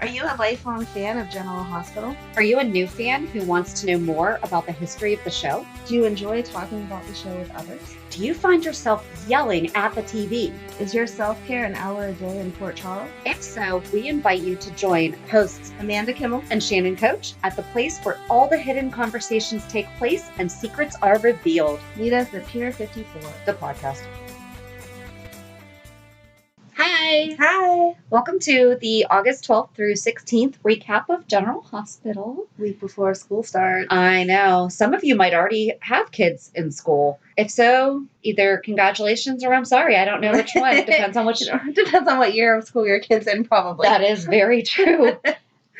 Are you a lifelong fan of General Hospital? Are you a new fan who wants to know more about the history of the show? Do you enjoy talking about the show with others? Do you find yourself yelling at the TV? Is your self-care an hour a day in Port Charles? If so, we invite you to join hosts Amanda and Shannon Coach at the place where all the hidden conversations take place and secrets are revealed. Meet us at Pier 54, the podcast. Hi. Hi. Welcome to the August 12th through 16th recap of General Hospital. Week before school starts. I know. Some of you might already have kids in school. If so, either congratulations or I'm sorry. I don't know which one. Depends on which. Depends on what year of school your kid's in, probably. That is very true.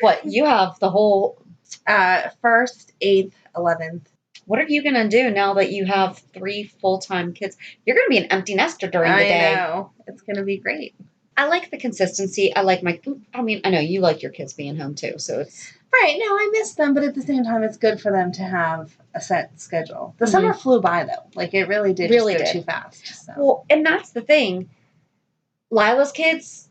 What, you have the whole... 1st, 8th, 11th. What are you going to do now that you have 3 full-time kids? You're going to be an empty nester during the day. I know. It's going to be great. I like the consistency. I know you like your kids being home too, so it's... Right. No, I miss them, but at the same time, it's good for them to have a set schedule. The summer flew by, though. Like, it really did go too fast. So. Well, and that's the thing. Lila's kids...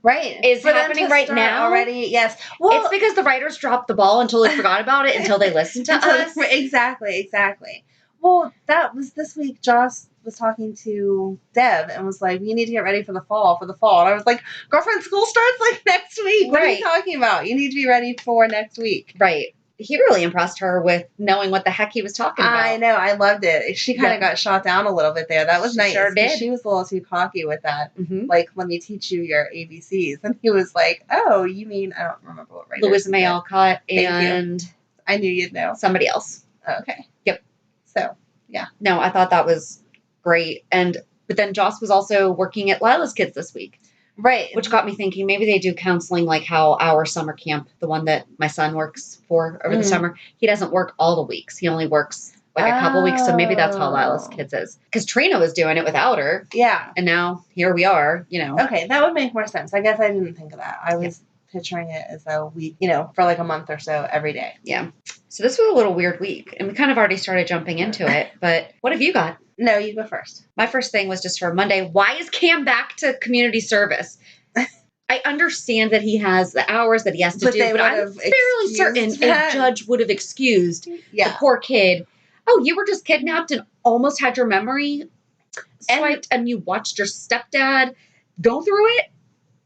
Right. Is happening right now. Already, yes. Well, it's because the writers dropped the ball and totally forgot about it until they listened to us. Exactly. Well, that was this week. Josh was talking to Deb and was like, you need to get ready for the fall. And I was like, girlfriend, school starts like next week. What are you talking about? You need to be ready for next week. Right. He really impressed her with knowing what the heck he was talking about. I know. I loved it. She kind of got shot down a little bit there. That was nice. Sure did. She was a little too cocky with that. Mm-hmm. Like, let me teach you your ABCs. And he was like, oh, you mean, I don't remember what writer. Louisa May Alcott and... I knew you'd know. Somebody else. Okay. Yep. So, yeah. No, I thought that was great. But then Joss was also working at Lila's Kids this week. Right. Which got me thinking maybe they do counseling like how our summer camp, the one that my son works for over the summer, he doesn't work all the weeks. He only works like a couple weeks. So maybe that's how Lila's Kids is. Because Trina was doing it without her. Yeah. And now here we are, Okay, that would make more sense. I guess I didn't think of that. I was picturing it as though we, for like a month or so every day. Yeah. So this was a little weird week. And we kind of already started jumping into it. But what have you got? No, you go first. My first thing was just for Monday. Why is Cam back to community service? I understand that he has the hours that he has to do, but I'm fairly certain a judge would have excused the poor kid. Oh, you were just kidnapped and almost had your memory swiped and you watched your stepdad go through it?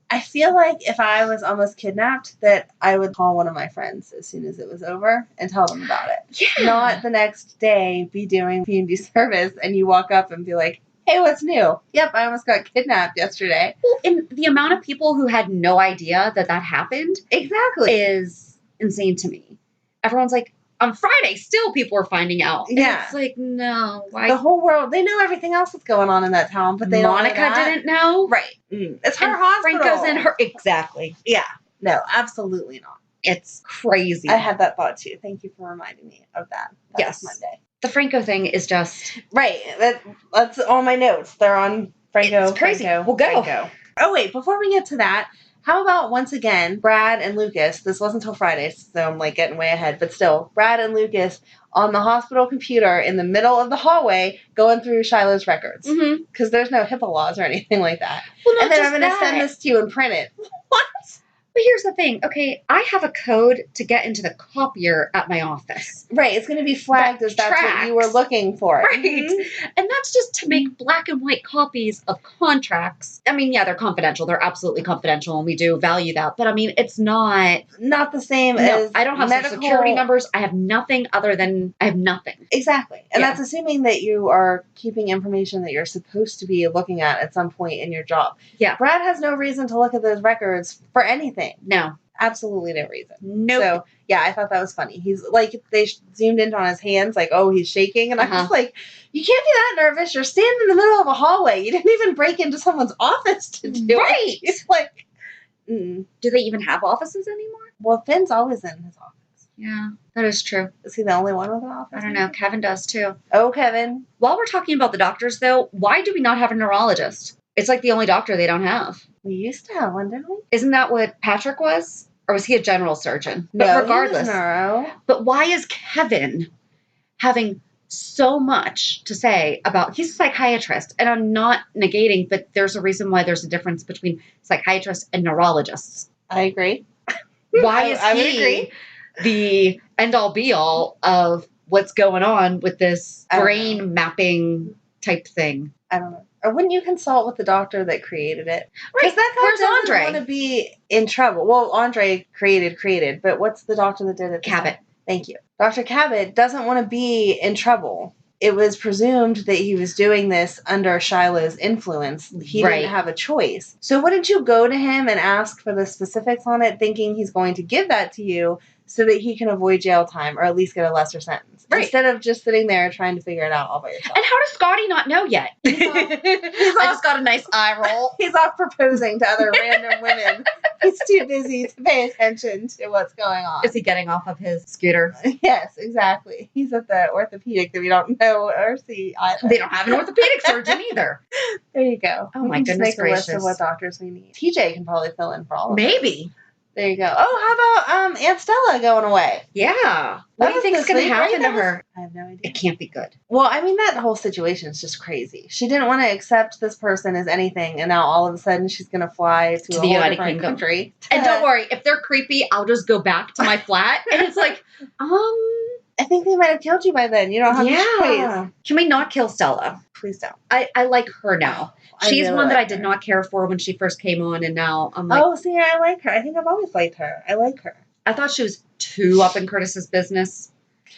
I feel like if I was almost kidnapped, that I would call one of my friends as soon as it was over and tell them about it. Yeah. Not the next day be doing community service and you walk up and be like, hey, what's new? Yep, I almost got kidnapped yesterday. Well, and the amount of people who had no idea that happened is insane to me. Everyone's like, on Friday, still people were finding out. And it's like, no. Why? The whole world, they know everything else that's going on in that town, but Monica didn't know? Right. It's her hospital. Franco's in her. Exactly. Yeah. No, absolutely not. It's crazy. I had that thought too. Thank you for reminding me of that. That was Monday. The Franco thing is just... Right. That's on my notes. They're on Franco. It's crazy. Franco, we'll go. Franco. Oh, wait. Before we get to that, how about once again, Brad and Lucas, this wasn't until Friday, so I'm like getting way ahead, but still, Brad and Lucas on the hospital computer in the middle of the hallway going through Shiloh's records. Because there's no HIPAA laws or anything like that. Well, and then I'm going to send this to you and print it. What? But here's the thing. Okay, I have a code to get into the copier at my office. Right. It's going to be flagged as that's what you were looking for. Right. And that's just to make black and white copies of contracts. I mean, yeah, they're confidential. They're absolutely confidential, and we do value that. But, I mean, it's not the same as I don't have social security numbers. I have nothing other than I have nothing. Exactly. And that's assuming that you are keeping information that you're supposed to be looking at some point in your job. Yeah. Brad has no reason to look at those records for anything. No. Absolutely no reason. Nope. So, yeah, I thought that was funny. He's like, they zoomed in on his hands, like, oh, he's shaking. And I was like, you can't be that nervous. You're standing in the middle of a hallway. You didn't even break into someone's office to do it. It's like, do they even have offices anymore? Well, Finn's always in his office. Yeah, that is true. Is he the only one with an office? I don't know. Kevin does, too. Oh, Kevin. While we're talking about the doctors, though, why do we not have a neurologist? It's like the only doctor they don't have. We used to have one, didn't we? Isn't that what Patrick was? Or was he a general surgeon? No, but regardless. He was neuro. But why is Kevin having so much to say about, he's a psychiatrist, and I'm not negating, but there's a reason why there's a difference between psychiatrists and neurologists. I agree. Why is he the end-all be-all of what's going on with this brain mapping type thing? I don't know. Or wouldn't you consult with the doctor that created it? Right. That guy doesn't want to be in trouble. Well, Andre created, but what's the doctor that did it? Cabot. Thank you. Dr. Cabot doesn't want to be in trouble. It was presumed that he was doing this under Shiloh's influence. He didn't have a choice. So wouldn't you go to him and ask for the specifics on it, thinking he's going to give that to you so that he can avoid jail time or at least get a lesser sentence? Right. Instead of just sitting there trying to figure it out all by yourself. And how does Scotty not know yet? I just got a nice eye roll. He's off proposing to other random women. He's too busy to pay attention to what's going on. Is he getting off of his scooter? Yes, exactly. He's at the orthopedic that we don't know or see either. They don't have an orthopedic surgeon either. There you go. Oh, my goodness gracious. Make a list of what doctors we need. TJ can probably fill in for all of us. Maybe. There you go. Oh, how about Aunt Stella going away? Yeah. What do you think is going to happen to her? I have no idea. It can't be good. Well, I mean, that whole situation is just crazy. She didn't want to accept this person as anything, and now all of a sudden she's going to fly to a whole different country. And don't worry, if they're creepy, I'll just go back to my flat. And it's like, I think they might have killed you by then. You don't have a choice. Can we not kill Stella? Please don't. I like her now. She's one that I did not care for when she first came on, and now I'm like... Oh, see, I like her. I think I've always liked her. I like her. I thought she was too up in Curtis's business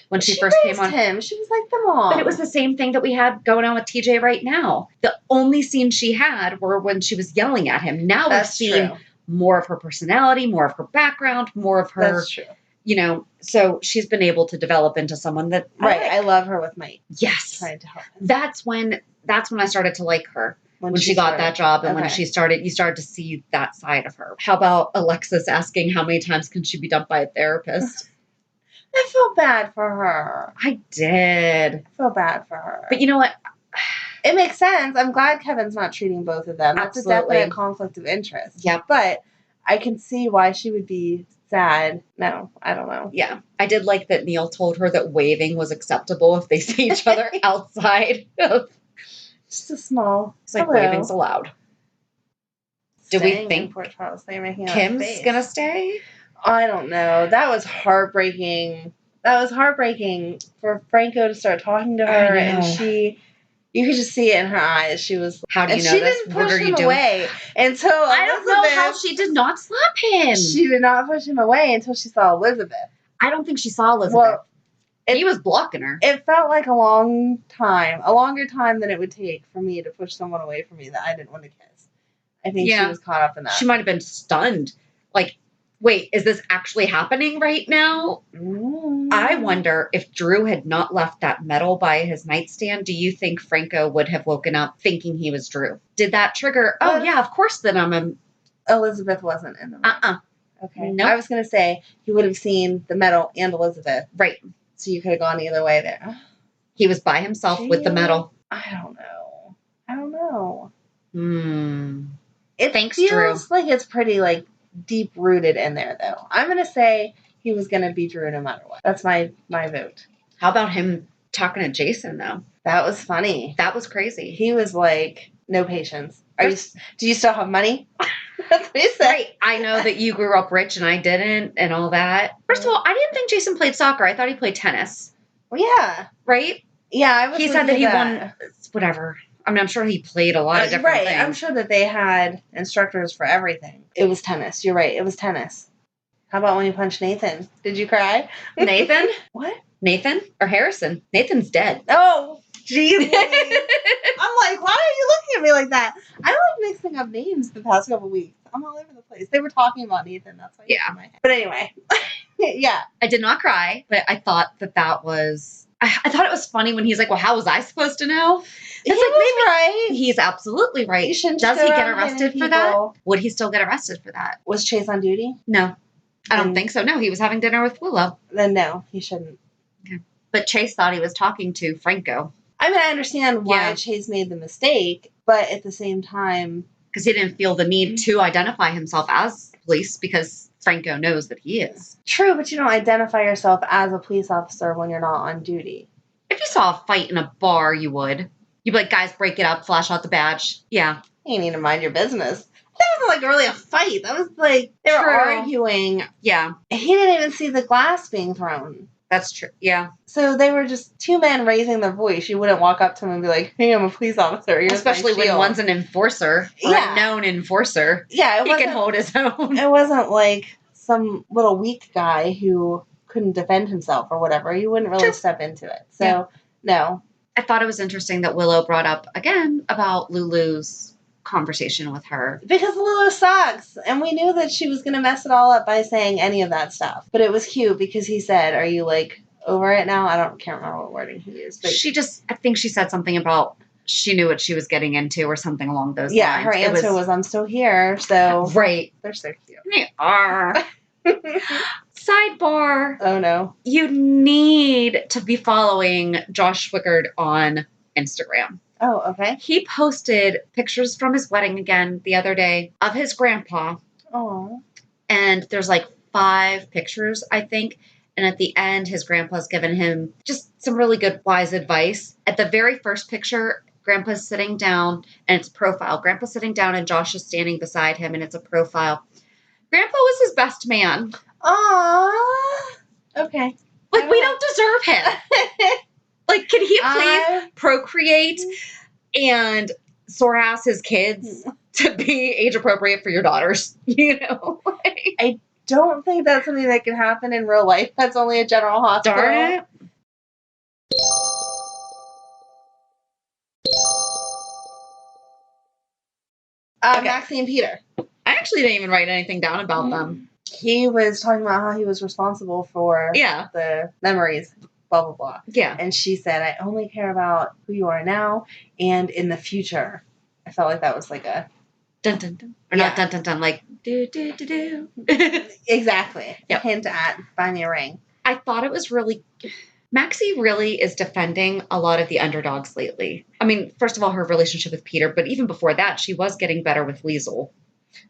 when she first came on. She was like the mom. But it was the same thing that we had going on with TJ right now. The only scenes she had were when she was yelling at him. Now we've seen more of her personality, more of her background, more of her... That's true. You know, so she's been able to develop into someone that... I love her with Mike. Yes. Trying to help him. That's when I started to like her. When she got that job and when you started to see that side of her. How about Alexis asking how many times can she be dumped by a therapist? I feel bad for her. I did. I feel bad for her. But you know what? It makes sense. I'm glad Kevin's not treating both of them. That's a definite conflict of interest. Yeah. But I can see why she would be sad. No, I don't know. Yeah. I did like that Neil told her that waving was acceptable if they see each other outside of... Just a small. It's like waving's allowed. Do we think Port Charles, Kim's gonna stay? I don't know. That was heartbreaking. For Franco to start talking to her, and you could just see it in her eyes. She was. How do you know she this? Didn't push him away until I don't know how she did not slap him. She did not push him away until she saw Elizabeth. I don't think she saw Elizabeth. Well, he was blocking her. It felt like a longer time than it would take for me to push someone away from me that I didn't want to kiss. I think she was caught up in that. She might have been stunned. Like, wait, is this actually happening right now? I wonder if Drew had not left that medal by his nightstand, do you think Franco would have woken up thinking he was Drew? Did that trigger, of course then Elizabeth wasn't in the room. Okay. No. I was going to say he would have seen the medal and Elizabeth. Right. So you could have gone either way there. He was by himself with the medal. I don't know. It feels like it's pretty deep rooted in there though. I'm gonna say he was gonna be Drew no matter what. That's my vote. How about him talking to Jason though? That was funny. That was crazy. He was like, no patience. Do you still have money? That's what he said. Right. I know that you grew up rich and I didn't and all that. First of all, I didn't think Jason played soccer. I thought he played tennis. Well, yeah. Right? Yeah. He said that he won whatever. I mean, I'm sure he played a lot of different things. I'm sure that they had instructors for everything. It was tennis. You're right. It was tennis. How about when you punched Nathan? Did you cry? Nathan? What? Nathan or Harrison? Nathan's dead. Oh, geez. I'm like, why are you looking at me like that? I like mixing up names the past couple weeks. I'm all over the place. They were talking about Nathan. That's why it's in my head. But anyway, yeah. I did not cry, but I thought that was... I thought it was funny when he's like, well, how was I supposed to know? It's like, maybe right. He's absolutely right. Does he get arrested for that? Would he still get arrested for that? Was Chase on duty? No. I don't think so. No, he was having dinner with Willow. Then no, he shouldn't. Okay. But Chase thought he was talking to Franco. I mean, I understand why Chase made the mistake, but at the same time... Because he didn't feel the need to identify himself as police because Franco knows that he is. True, but you don't identify yourself as a police officer when you're not on duty. If you saw a fight in a bar, you would. You'd be like, guys, break it up, flash out the badge. Yeah. You need to mind your business. That wasn't like really a fight. That was like they were arguing. Yeah. He didn't even see the glass being thrown. That's true. Yeah. So they were just two men raising their voice. You wouldn't walk up to him and be like, hey, I'm a police officer. Especially when one's an enforcer. Or a known enforcer. Yeah. He can hold his own. It wasn't like some little weak guy who couldn't defend himself or whatever. You wouldn't really step into it. So, no. I thought it was interesting that Willow brought up, again, about Lulu's conversation with her. Because Lulu sucks. And we knew that she was going to mess it all up by saying any of that stuff. But it was cute because he said, are you, like, over it now? Can't remember what wording he used. But I think she said something about she knew what she was getting into or something along those lines. Yeah, her answer was, I'm still here, so... Right. They're so cute. They are. Sidebar. Oh, no. You need to be following Josh Swickard on Instagram. Oh, okay. He posted pictures from his wedding again the other day of his grandpa. Oh. And there's like 5 pictures, I think. And at the end, his grandpa's given him just some really good, wise advice. At the very first picture, Grandpa's sitting down, and it's a profile. Grandpa's sitting down, and Josh is standing beside him, and it's a profile. Grandpa was his best man. Aww. Okay. Like, we don't deserve him. Like, can he please procreate and sore ass his kids to be age appropriate for your daughters? You know? I don't think that's something that can happen in real life. That's only a general hospital. Darn it. Maxie and Peter. I actually didn't even write anything down about them. He was talking about how he was responsible for the memories, blah, blah, blah. Yeah. And she said, I only care about who you are now and in the future. I felt like that was like a... Dun, dun, dun. Or not dun, dun, dun, like do, do, do, do. Exactly. Yep. Hint at buy me a ring. I thought it was really... Maxie really is defending a lot of the underdogs lately. I mean, first of all, her relationship with Peter, but even before that, she was getting better with Liesl.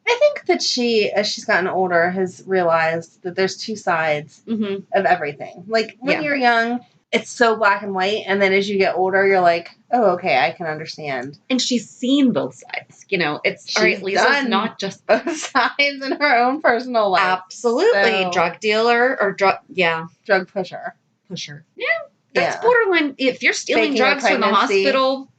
I think that she, as she's gotten older, has realized that there's 2 sides of everything. Like, when you're young, it's so black and white, and then as you get older, you're like, oh, okay, I can understand. And she's seen both sides. You know, it's, all right, Liesl's not just both sides in her own personal life. Absolutely. So, drug dealer or drug pusher. Yeah. That's borderline. If you're stealing drugs from the hospital,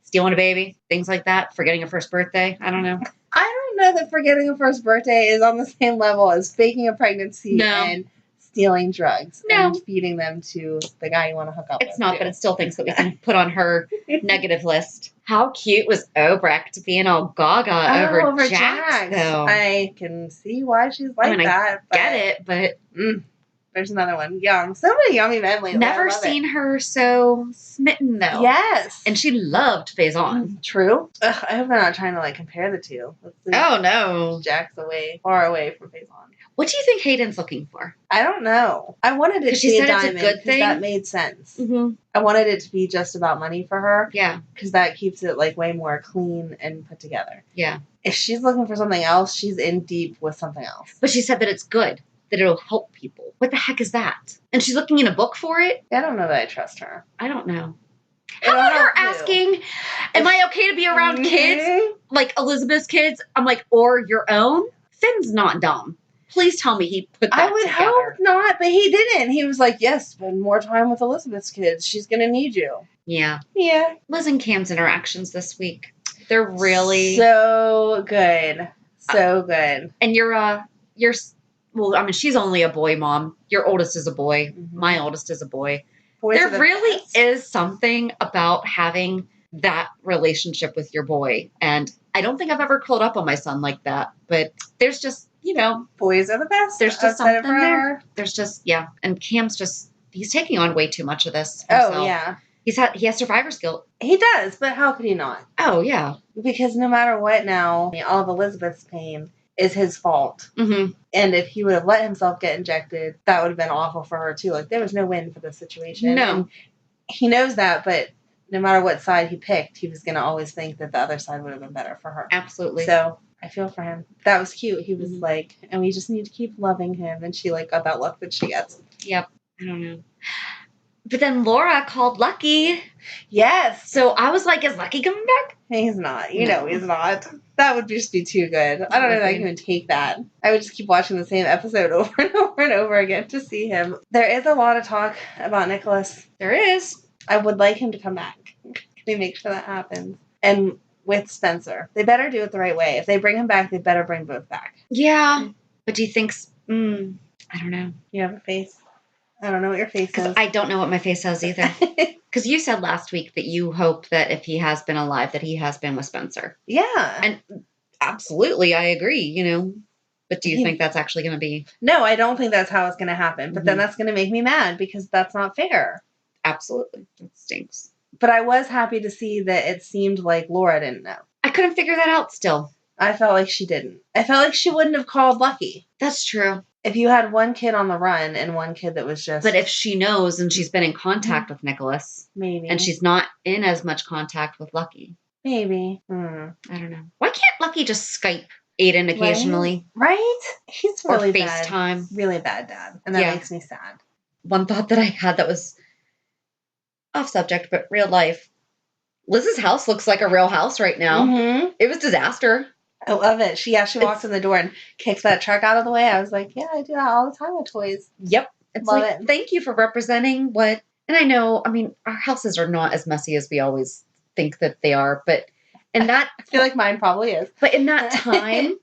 stealing a baby, things like that, forgetting a first birthday, I don't know. I don't know that forgetting a first birthday is on the same level as faking a pregnancy and stealing drugs and feeding them to the guy you want to hook up with. It's not, but it's still things that we can put on her negative list. How cute was Obrecht being all gaga over Jax, though? I can see why she's like that. I get it, but... There's another one. Yum. So many yummy men lately. Never seen her so smitten, though. Yes. And she loved Faison. True. Ugh, I hope they're not trying to, like, compare the two. Oh, no. Jack's far away from Faison. What do you think Hayden's looking for? I don't know. I wanted it to be a diamond because that made sense. Mm-hmm. I wanted it to be just about money for her. Yeah. Because that keeps it, like, way more clean and put together. Yeah. If she's looking for something else, she's in deep with something else. But she said that it's good. That it'll help people. What the heck is that? And she's looking in a book for it? I don't know that I trust her. I don't know. How about her asking, am I okay to be around kids? Like Elizabeth's kids? I'm like, or your own? Finn's not dumb. Please tell me he put that together. I would hope not, but he didn't. He was like, yes, spend more time with Elizabeth's kids. She's going to need you. Yeah. Yeah. Liz and Cam's interactions this week. They're really... So good. So good. And you're... Well, I mean, she's only a boy mom. Your oldest is a boy. Mm-hmm. My oldest is a boy. Boys there really is something about having that relationship with your boy. And I don't think I've ever curled up on my son like that. But there's just, boys are the best. There's just something there. There's just, And Cam's he's taking on way too much of this himself. Oh, yeah. He has survivor's guilt. He does, but how could he not? Oh, yeah. Because no matter what now, all of Elizabeth's pain is his fault. Mm-hmm. And if he would have let himself get injected, that would have been awful for her too. Like, there was no win for this situation. No. And he knows that, but no matter what side he picked, he was going to always think that the other side would have been better for her. Absolutely. So I feel for him. That was cute. He was like, and we just need to keep loving him. And she got that look that she gets. Yep. I don't know. But then Laura called Lucky. Yes. So I was like, is Lucky coming back? He's not. You know he's not. That would just be too good. I don't know if I can even take that. I would just keep watching the same episode over and over and over again to see him. There is a lot of talk about Nicholas. There is. I would like him to come back. Can we make sure that happens? And with Spencer. They better do it the right way. If they bring him back, they better bring both back. Yeah. But do you think... I don't know. You have a face? I don't know what your face is. I don't know what my face says either. Because you said last week that you hope that if he has been alive, that he has been with Spencer. Yeah. And absolutely, I agree, But do you think that's actually going to be... No, I don't think that's how it's going to happen. But then that's going to make me mad because that's not fair. Absolutely. That stinks. But I was happy to see that it seemed like Laura didn't know. I couldn't figure that out still. I felt like she didn't. I felt like she wouldn't have called Lucky. That's true. If you had one kid on the run and one kid that was just... But if she knows and she's been in contact with Nicholas... Maybe. And she's not in as much contact with Lucky. Maybe. I don't know. Why can't Lucky just Skype Aiden occasionally? Right? He's really bad. Or FaceTime. Really bad dad. And that makes me sad. One thought that I had that was off subject, but real life. Liz's house looks like a real house right now. Mm-hmm. It was disaster. I love it. She walks in the door and kicks that truck out of the way. I was like, yeah, I do that all the time with toys. Yep. It's love like, it. Thank you for representing what... And I know, our houses are not as messy as we always think that they are, but in that... I feel like mine probably is. But in that time,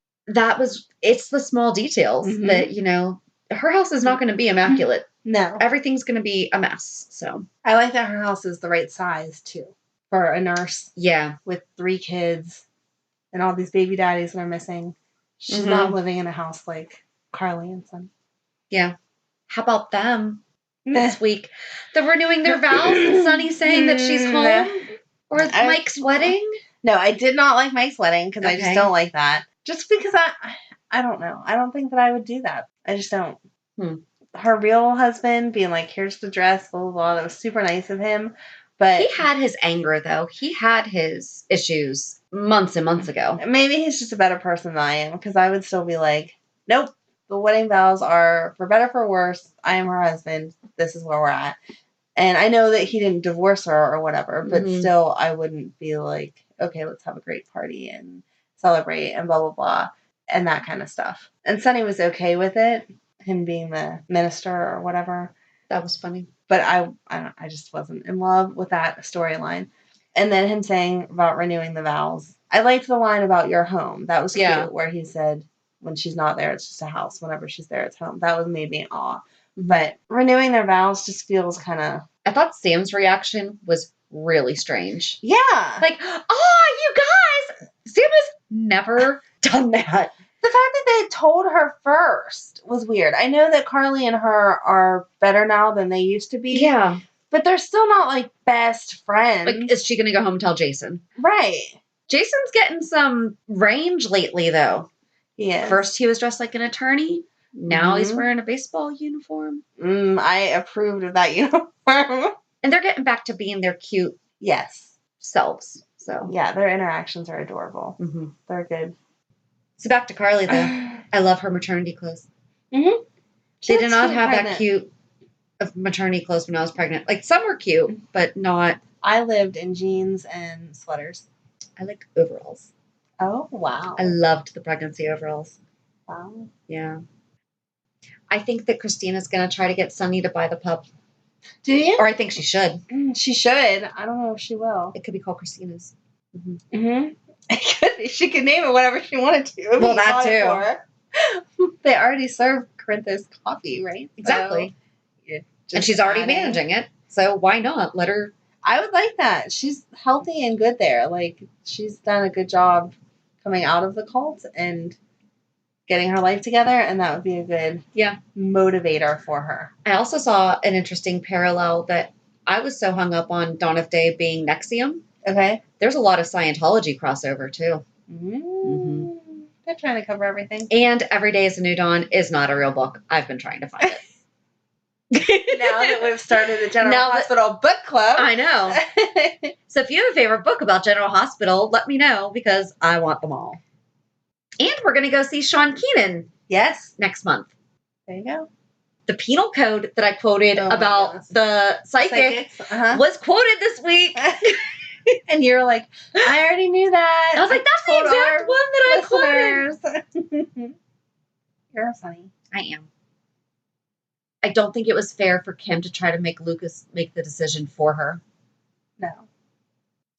it's the small details that, her house is not going to be immaculate. No. Everything's going to be a mess, so. I like that her house is the right size, too, for a nurse. Yeah. With 3 kids and all these baby daddies that are missing. She's not living in a house like Carly and Son. Yeah. How about them this week? They're renewing their vows and Sunny saying that she's home? Or Mike's wedding? No, I did not like Mike's wedding because I just don't like that. Just because I don't know. I don't think that I would do that. I just don't. Her real husband being like, here's the dress, blah, blah, blah. That was super nice of him. But he had his anger, though. He had his issues months and months ago. Maybe he's just a better person than I am, because I would still be like, nope, the wedding vows are for better for worse. I am her husband. This is where we're at. And I know that he didn't divorce her or whatever, but still I wouldn't be like, okay, let's have a great party and celebrate and blah, blah, blah, and that kind of stuff. And Sonny was okay with it, him being the minister or whatever. That was funny. But I just wasn't in love with that storyline. And then him saying about renewing the vows. I liked the line about your home. That was cute, where he said, when she's not there, it's just a house. Whenever she's there, it's home. That made me awe. But renewing their vows just feels kind of... I thought Sam's reaction was really strange. Yeah. Like, oh, you guys! Sam has never done that. The fact that they told her first was weird. I know that Carly and her are better now than they used to be. Yeah. But they're still not, like, best friends. Like, is she going to go home and tell Jason? Right. Jason's getting some range lately, though. Yeah. First, he was dressed like an attorney. Now he's wearing a baseball uniform. I approved of that uniform. And they're getting back to being their cute selves. So yeah, their interactions are adorable. They're good. So back to Carly, though. I love her maternity clothes. They did not have that cute of maternity clothes when I was pregnant. Like, some were cute, but not... I lived in jeans and sweaters. I liked overalls. Oh, wow. I loved the pregnancy overalls. Wow. Yeah. I think that Christina's going to try to get Sunny to buy the pup. Do you? Or I think she should. She should. I don't know if she will. It could be called Christina's. It could be. She could name it whatever she wanted to. Well, that too. They already serve Corinthus coffee, right? Exactly. So and she's already managing it. So why not? Let her... I would like that. She's healthy and good there. Like, she's done a good job coming out of the cult and getting her life together, and that would be a good motivator for her. I also saw an interesting parallel that I was so hung up on Dawn of Day being Nexium. Okay. There's a lot of Scientology crossover, too. They're trying to cover everything. And Every Day is a New Dawn is not a real book. I've been trying to find it. Now that we've started the General Hospital book club. I know. So if you have a favorite book about General Hospital, let me know, because I want them all. And we're going to go see Sean Keenan. Yes. Next month. There you go. The penal code that I quoted about the psychic was quoted this week. And you're like, I already knew that. I was like, that's the exact one that I quoted. You're funny. I am. I don't think it was fair for Kim to try to make Lucas make the decision for her. No.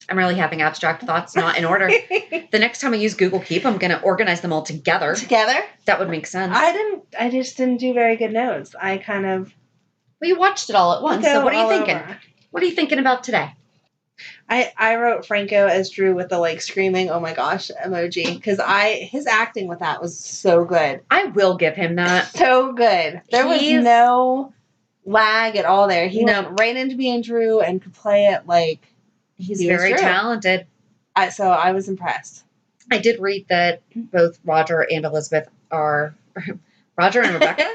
I'm really having abstract thoughts, not in order. The next time I use Google Keep, I'm going to organize them all together. Together? That would make sense. I just didn't do very good notes. I kind of... Well, you watched it all at once, so what are you thinking? Over. What are you thinking about today? I wrote Franco as Drew with the, like, screaming, oh my gosh, emoji. Because his acting with that was so good. I will give him that. So good. There was no lag at all there. He went right into being Drew and could play it like... He's very talented. So I was impressed. I did read that both Roger and Elizabeth are... Roger and Rebecca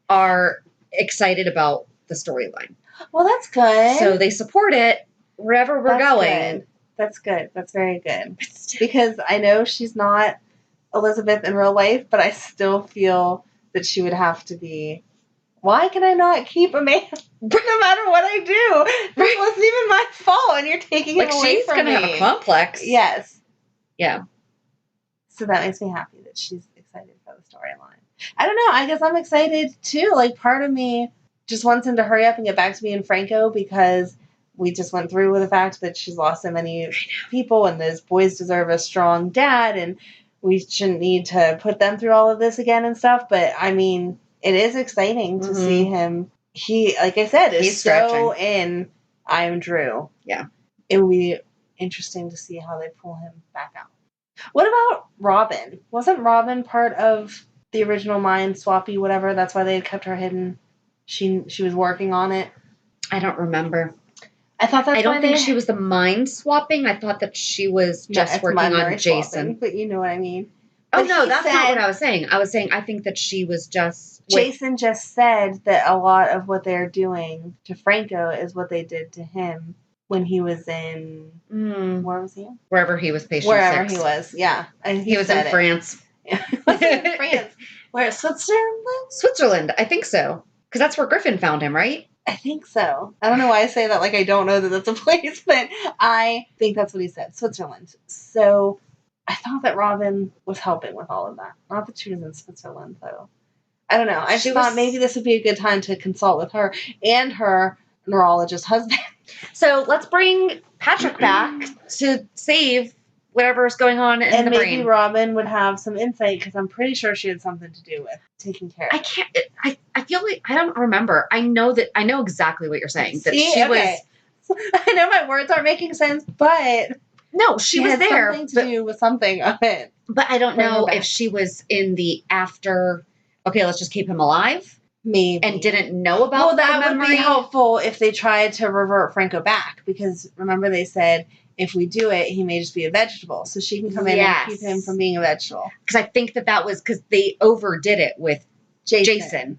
are excited about the storyline. Well, that's good. So they support it wherever we're going. Good. That's good. That's very good. Because I know she's not Elizabeth in real life, but I still feel that she would have to be... Why can I not keep Amanda no matter what I do? This wasn't even my fault, and you're taking it away from me. She's going to have a complex. Yes. Yeah. So that makes me happy that she's excited for the storyline. I don't know. I guess I'm excited, too. Like, part of me just wants him to hurry up and get back to me and Franco because we just went through with the fact that she's lost so many people, and those boys deserve a strong dad, and we shouldn't need to put them through all of this again and stuff. But, I mean... It is exciting to see him. He, like I said, is so in I Am Drew. Yeah. It would be interesting to see how they pull him back out. What about Robin? Wasn't Robin part of the original Mind Swappy, whatever? That's why they had kept her hidden. She was working on it. I don't remember. I thought that's I don't think she was the mind swapping. I thought that she was just working on Jason. Swapping, but you know what I mean. Oh, no, that's not what I was saying. I was saying I think that she was just... Jason just said that a lot of what they're doing to Franco is what they did to him when he was in... Where was he? Wherever he was patient Wherever 6. he was, yeah. And he was in France. Yeah. In France. Where, Switzerland? Switzerland, I think so. Because that's where Griffin found him, right? I think so. I don't know why I say that like I don't know that that's a place, but I think that's what he said. Switzerland. So... I thought that Robin was helping with all of that. Not that she was in Switzerland, though. I don't know. I just thought maybe this would be a good time to consult with her and her neurologist husband. So let's bring Patrick back to save whatever's going on in the brain. And maybe Robin would have some insight, because I'm pretty sure she had something to do with taking care of it. I feel like I don't remember. I know exactly what you're saying. That she was... I know my words aren't making sense, but... No, she was there. Something to do with something of it. But I don't know if she was in the after, okay, let's just keep him alive. Maybe. And didn't know about the memory. Well, that would be helpful if they tried to revert Franco back. Because remember they said, if we do it, he may just be a vegetable. So she can come in and keep him from being a vegetable. Because I think that was because they overdid it with Jason.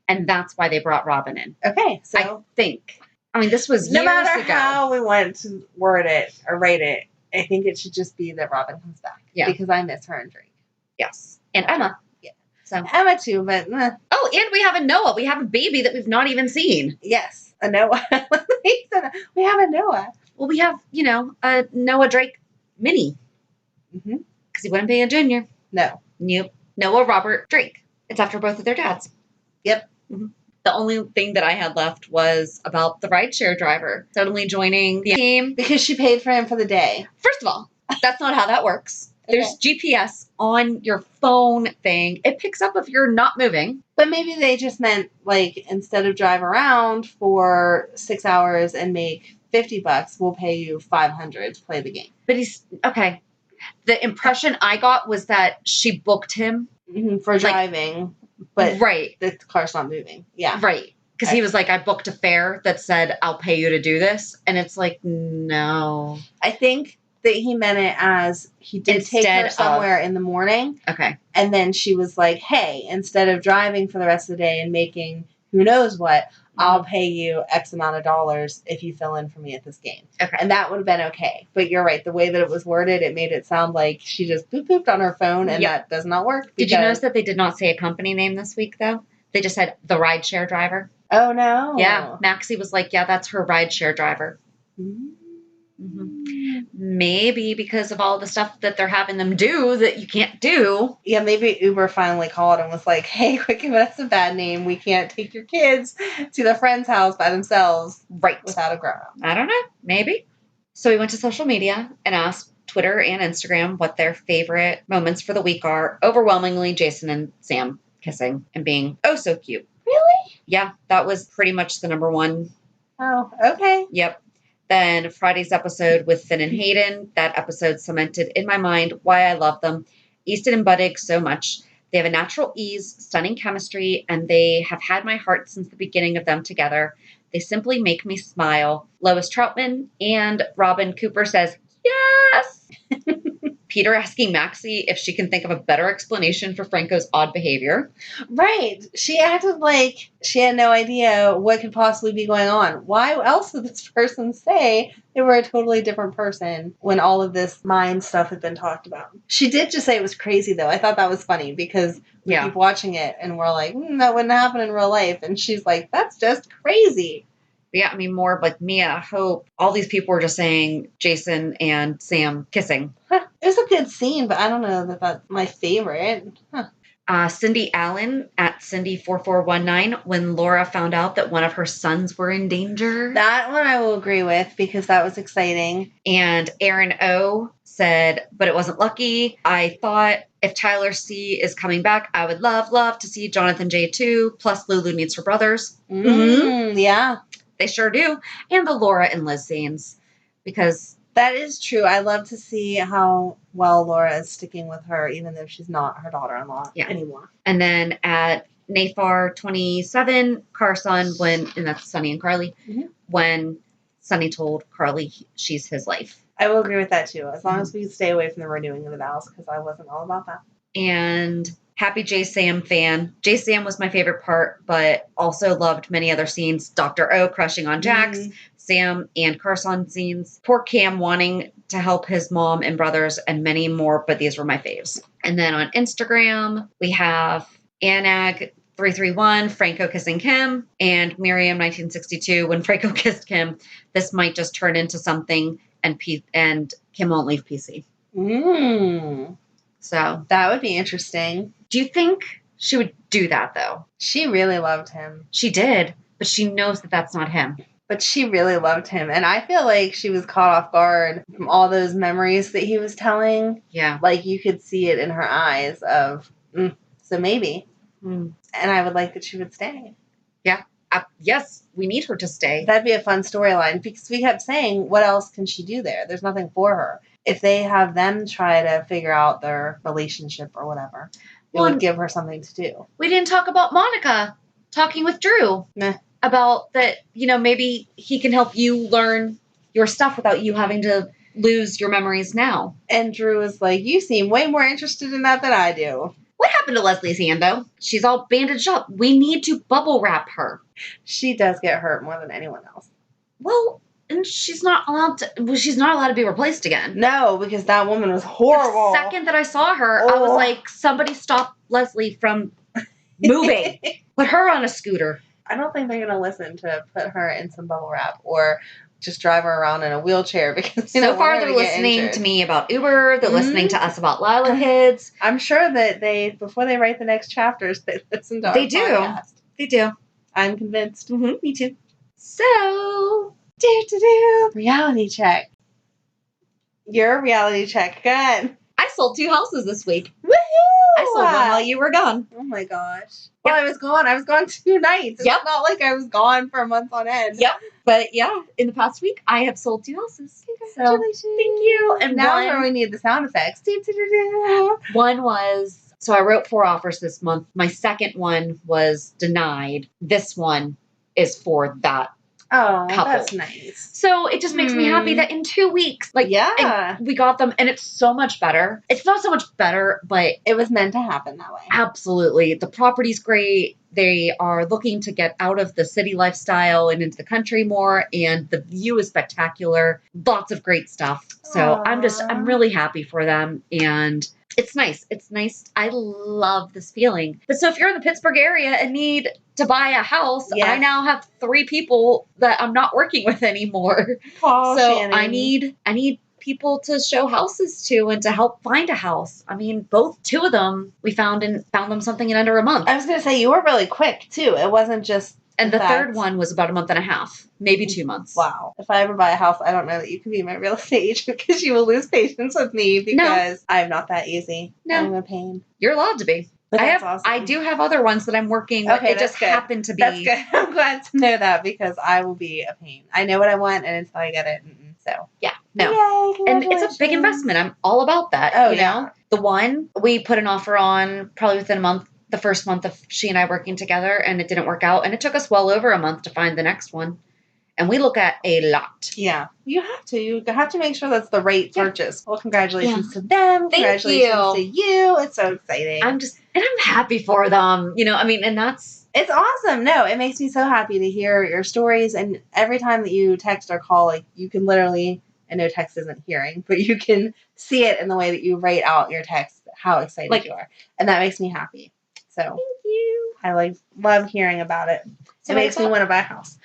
And that's why they brought Robin in. Okay, so. I think. I mean, this was years ago. No matter how we want to word it or write it, I think it should just be that Robin comes back. Yeah. Because I miss her and Drake. Yes. And Emma. Yeah. So Emma too, but... Oh, and we have a Noah. We have a baby that we've not even seen. Yes. A Noah. We have a Noah. Well, we have, a Noah Drake mini. Mm-hmm. Because he wouldn't be a junior. No. Nope. Noah Robert Drake. It's after both of their dads. Yep. Mm-hmm. The only thing that I had left was about the rideshare driver suddenly joining the team. Because she paid for him for the day. First of all, that's not how that works. Okay. There's GPS on your phone thing. It picks up if you're not moving. But maybe they just meant, like, instead of drive around for 6 hours and make $50, we'll pay you $500 to play the game. But okay. The impression I got was that she booked him. For driving. But the car's not moving. Yeah. Right. Because he was like, I booked a fare that said, I'll pay you to do this. And it's like, no. I think that he meant it as he did take her somewhere in the morning. Okay. And then she was like, hey, instead of driving for the rest of the day and making who knows what, I'll pay you X amount of dollars if you fill in for me at this game. Okay. And that would have been okay. But you're right. The way that it was worded, it made it sound like she just booped on her phone, and that does not work. Did you notice that they did not say a company name this week, though? They just said the rideshare driver. Oh, no. Yeah. Maxie was like, yeah, that's her rideshare driver. Maybe because of all the stuff that they're having them do that you can't do. Yeah, maybe Uber finally called and was like, hey, quit giving us a bad name. We can't take your kids to their friend's house by themselves. Right. Without a grown-up. I don't know. Maybe. So we went to social media and asked Twitter and Instagram what their favorite moments for the week are. Overwhelmingly, Jason and Sam kissing and being oh so cute. Really? Yeah, that was pretty much the number one. Oh, okay. Yep. Then Friday's episode with Finn and Hayden. That episode cemented in my mind why I love them. Easton and Buddig so much. They have a natural ease, stunning chemistry, and they have had my heart since the beginning of them together. They simply make me smile. Lois Troutman and Robin Cooper says, yes! Peter asking Maxie if she can think of a better explanation for Franco's odd behavior. Right. She acted like she had no idea what could possibly be going on. Why else would this person say they were a totally different person when all of this mind stuff had been talked about? She did just say it was crazy, though. I thought that was funny because we keep watching it and we're like, that wouldn't happen in real life. And she's like, that's just crazy. Yeah, I mean, more like Mia, Hope, all these people were just saying Jason and Sam kissing. It was a good scene, but I don't know that that's my favorite. Cindy Allen at Cindy4419 when Laura found out that one of her sons were in danger. That one I will agree with because that was exciting. And Aaron O said, but it wasn't lucky. I thought if Tyler C is coming back, I would love to see Jonathan J too. Plus Lulu needs her brothers. Yeah. They sure do. And the Laura and Liz scenes. Because that is true. I love to see how well Laura is sticking with her, even though she's not her daughter-in-law anymore. And then at Nafar27, Carson, and that's Sonny and Carly, when Sonny told Carly she's his life. I will agree with that too, as long as we stay away from the renewing of the vows, because I wasn't all about that. And happy J. Sam fan. J. Sam was my favorite part, but also loved many other scenes. Dr. O crushing on Jax, Sam and Carson scenes. Poor Cam wanting to help his mom and brothers, and many more, but these were my faves. And then on Instagram, we have Anag331, Franco kissing Kim, and Miriam1962, when Franco kissed Kim. This might just turn into something, and Kim won't leave PC. So that would be interesting. Do you think she would do that, though? She really loved him. She did, but she knows that that's not him. But she really loved him. And I feel like she was caught off guard from all those memories that he was telling. Yeah. Like, you could see it in her eyes of, so maybe. And I would like that she would stay. Yeah. Yes, we need her to stay. That'd be a fun storyline, because we kept saying, what else can she do there? There's nothing for her. If they have them try to figure out their relationship or whatever, it would give her something to do. We didn't talk about Monica talking with Drew. About that, maybe he can help you learn your stuff without you having to lose your memories now. And Drew was like, you seem way more interested in that than I do. What happened to Leslie's hand, though? She's all bandaged up. We need to bubble wrap her. She does get hurt more than anyone else. Well, and she's not allowed to be replaced again. No, because that woman was horrible. The second that I saw her, I was like, somebody stop Leslie from moving. Put her on a scooter. I don't think they're going to listen to put her in some bubble wrap or just drive her around in a wheelchair, because so far they're listening to me about Uber. They're listening to us about Lila Kids. I'm sure that before they write the next chapters, they listen to our podcast. They do. I'm convinced. Me too. So, reality check. Your reality check. Good. I sold 2 houses this week. Woohoo! I sold one while you were gone. Oh my gosh. Well, I was gone. I was gone 2 nights. It's not like I was gone for a month on end. Yep. But yeah, in the past week, I have sold 2 houses. Congratulations. So, thank you. And now where we need the sound effects. One was, so I wrote 4 offers this month. My second one was denied. This one is for that couple. That's nice. So it just makes me happy that in 2 weeks, we got them, and it's so much better. It's not so much better, but it was meant to happen that way. Absolutely. The property's great. They are looking to get out of the city lifestyle and into the country more, and the view is spectacular. Lots of great stuff. So I'm really happy for them, and It's nice. It's nice. I love this feeling. But so if you're in the Pittsburgh area and need to buy a house, I now have 3 people that I'm not working with anymore. Oh, so Shannon. I need people to show houses to and to help find a house. I mean, 2 of them we found them something in under a month. I was going to say, you were really quick too. It wasn't just. And the third one was about a month and a half, maybe 2 months. Wow. If I ever buy a house, I don't know that you can be my real estate agent because you will lose patience with me because I'm not that easy. No. I'm a pain. You're allowed to be. But that's awesome. I do have other ones that I'm working. Okay, it just happened to be. That's good. I'm glad to know that because I will be a pain. I know what I want, and until I get it, so yeah, no. Yay, and it's a big investment. I'm all about that. Oh, you know, the one we put an offer on probably within a month. The first month of she and I working together, and it didn't work out, and it took us well over a month to find the next one. And we look at a lot. Yeah, you have to. You have to make sure that's the right purchase. Well, congratulations to them. Thank Congratulations to you. It's so exciting. I'm happy for them. You know, I mean, and it's awesome. No, it makes me so happy to hear your stories. And every time that you text or call, like you can literally, I know text isn't hearing, but you can see it in the way that you write out your text, how excited you are. And that makes me happy. So thank you. I love hearing about it. So it makes me want to buy a house.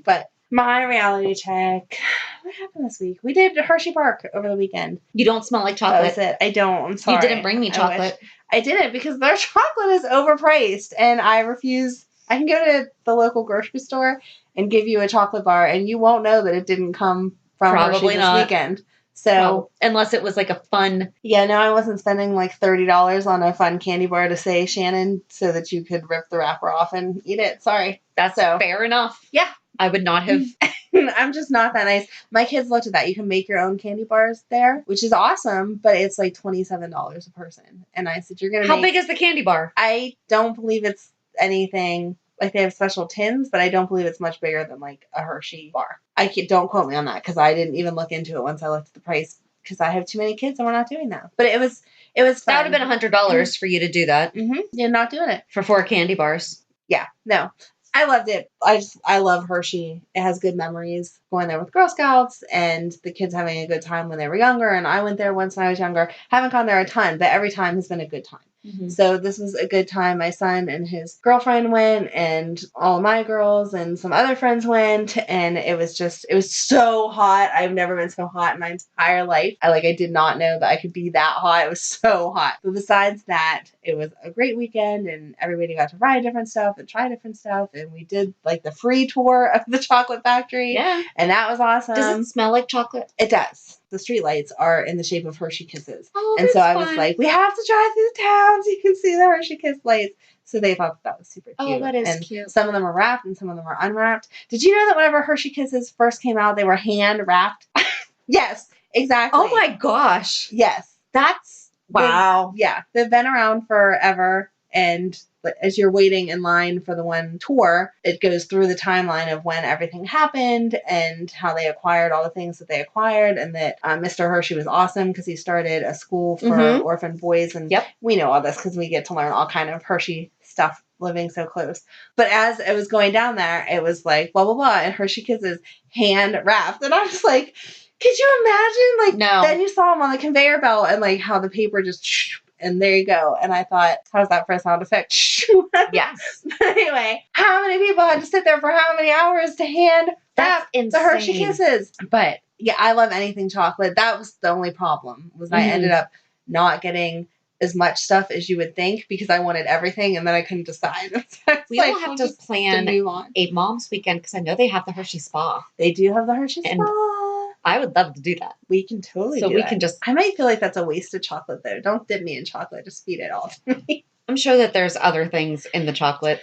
But my reality check. What happened this week? We did Hershey Park over the weekend. You don't smell like chocolate. That was it. I don't. I'm sorry. You didn't bring me chocolate. I didn't because their chocolate is overpriced and I refuse. I can go to the local grocery store and give you a chocolate bar and you won't know that it didn't come from Hershey this weekend. So unless it was like a fun. Yeah, no, I wasn't spending like $30 on a fun candy bar to say Shannon so that you could rip the wrapper off and eat it. Sorry. That's fair enough. Yeah. I would not have. I'm just not that nice. My kids looked at that. You can make your own candy bars there, which is awesome, but it's like $27 a person. And I said, you're going to How big is the candy bar? I don't believe it's anything. Like they have special tins, but I don't believe it's much bigger than like a Hershey bar. Don't quote me on that because I didn't even look into it once I looked at the price because I have too many kids and we're not doing that. But it was fun. That would have been $100 for you to do that. Mm-hmm. You're not doing it for 4 candy bars. Yeah, no. I loved it. I love Hershey. It has good memories going there with Girl Scouts and the kids having a good time when they were younger. And I went there once when I was younger. Haven't gone there a ton, but every time has been a good time. Mm-hmm. So this was a good time. My son and his girlfriend went and all of my girls and some other friends went. And it was so hot. I've never been so hot in my entire life. I did not know that I could be that hot. It was so hot. But besides that, it was a great weekend and everybody got to ride different stuff and try different stuff. And we did like the free tour of the chocolate factory. Yeah. And that was awesome. Does it smell like chocolate? It does. The street lights are in the shape of Hershey Kisses. Oh, and so I was like, we have to drive through town so you can see the Hershey Kiss lights. So they thought that was super cute. Oh, that is cute. Some of them are wrapped and some of them are unwrapped. Did you know that whenever Hershey Kisses first came out, they were hand wrapped? Yes, exactly. Oh my gosh. Yes. That's wow. They've been around forever. And as you're waiting in line for the one tour, it goes through the timeline of when everything happened and how they acquired all the things that they acquired. And that Mr. Hershey was awesome because he started a school for orphan boys. And we know all this because we get to learn all kind of Hershey stuff living so close. But as it was going down there, it was like, blah, blah, blah. And Hershey Kisses hand wrapped. And I was like, could you imagine? No. Then you saw them on the conveyor belt and how the paper just... And there you go. And I thought, how's that for a sound effect? Yes. But anyway, how many people had to sit there for how many hours to hand wrap the Hershey Kisses? But yeah, I love anything chocolate. That was the only problem was I ended up not getting as much stuff as you would think because I wanted everything and then I couldn't decide. So we will have to plan a mom's weekend because I know they have the Hershey Spa. They do have the Hershey Spa. I would love to do that. We can totally do that. So we can just... I might feel like that's a waste of chocolate, though. Don't dip me in chocolate. Just feed it all to me. I'm sure that there's other things in the chocolate.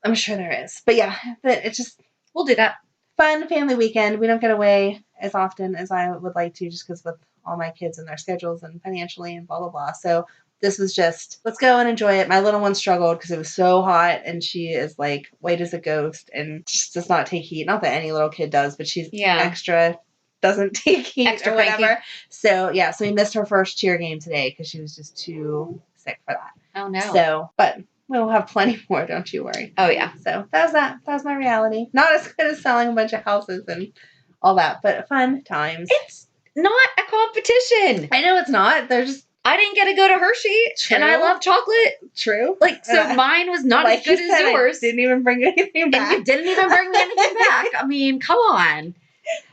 I'm sure there is. But yeah, it's just... We'll do that. Fun family weekend. We don't get away as often as I would like to just because with all my kids and their schedules and financially and blah, blah, blah. So this was just, let's go and enjoy it. My little one struggled because it was so hot and she is like white as a ghost and just does not take heat. Not that any little kid does, but she's extra... doesn't take heat extra or whatever. Cranky. So we missed her first cheer game today because she was just too sick for that. Oh no. So, but we'll have plenty more, don't you worry. Oh yeah. So that was that. That was my reality. Not as good as selling a bunch of houses and all that, but fun times. It's not a competition. I know it's not. They're just I didn't get to go to Hershey, and I love chocolate. True. Like, so mine was not as good as yours. I didn't even bring anything back. And you didn't even bring me anything back. I mean, come on.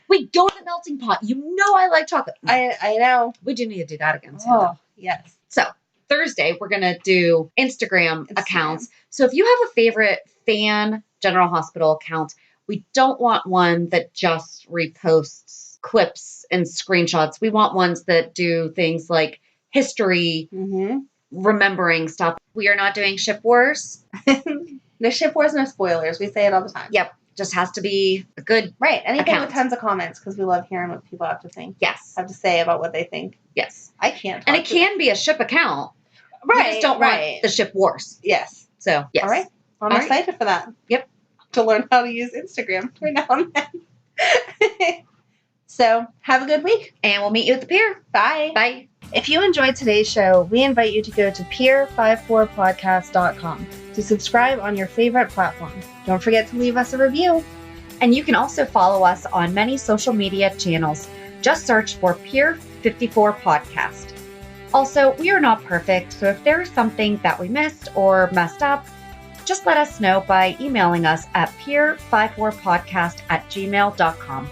We go to the melting pot. You know I like chocolate. I know. We do need to do that again soon. Oh, yes. So, Thursday, we're going to do Instagram accounts. So, if you have a favorite fan General Hospital account, we don't want one that just reposts clips and screenshots. We want ones that do things like history, remembering stuff. We are not doing ship wars. No ship wars, no spoilers. We say it all the time. Yep. Just has to be a good Right. Anything account. with tons of comments, because we love hearing what people have to think. Yes. Have to say about what they think. Yes. I can't. And it can be a ship account. Right. We just don't want the ship wars. Yes. So, yes. All right. I'm excited for that. Yep. To learn how to use Instagram every now and then. So, have a good week. And we'll meet you at the pier. Bye. Bye. If you enjoyed today's show, we invite you to go to pier54podcast.com to subscribe on your favorite platform. Don't forget to leave us a review. And you can also follow us on many social media channels. Just search for Pier 54 Podcast. Also, we are not perfect, so if there is something that we missed or messed up, just let us know by emailing us at pier54podcast@gmail.com.